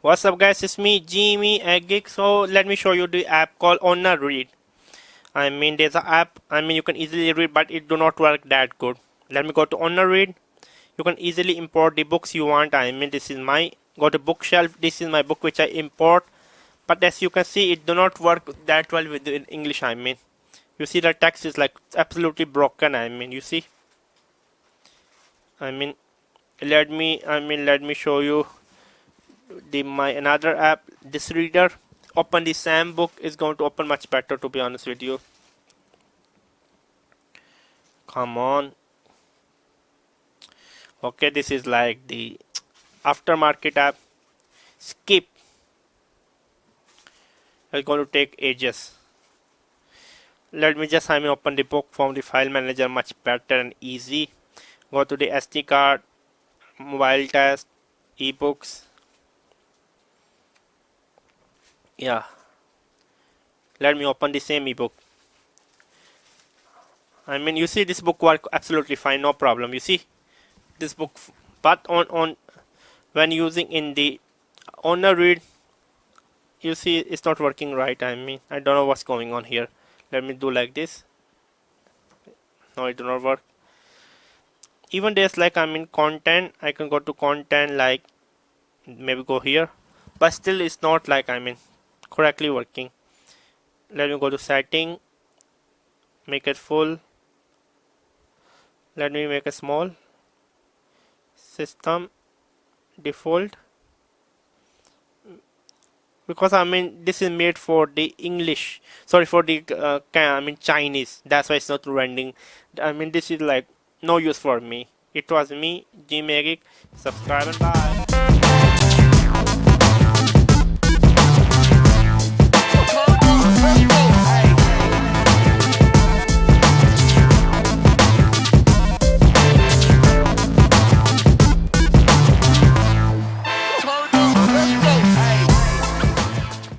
What's up guys, it's me Jimmy at Geek. So let me show you the app called Honor Read. There's an app, you can easily read, but it do not work that good. Let me go to Honor Read. You can easily import the books you want. This is my, go to bookshelf, this is my book which I import. But as you can see, it do not work that well with the English. You see the text is like absolutely broken. You see. Let me show you my another app, this reader. Open the same book, is going to open much better, to be honest with you. Come on. Okay, this is like the aftermarket app. Skip. It's going to take ages. Let me just open the book from the file manager, much better and easy. Go to the SD card, mobile test, ebooks. Yeah, let me open the same ebook. You see this book work absolutely fine, no problem. You see this book, but on when using in the Honor Read, you see it's not working right. I don't know what's going on here. Let me do like this. No, it do not work. Even there's like content, I can go to content, like maybe go here, but still it's not like correctly working. Let me go to setting, make it full. Let me make it small. System default, because this is made for the English, sorry, for the Chinese. That's why it's not rendering. This is like no use for me. It was me, Jimmy. Subscribe and bye.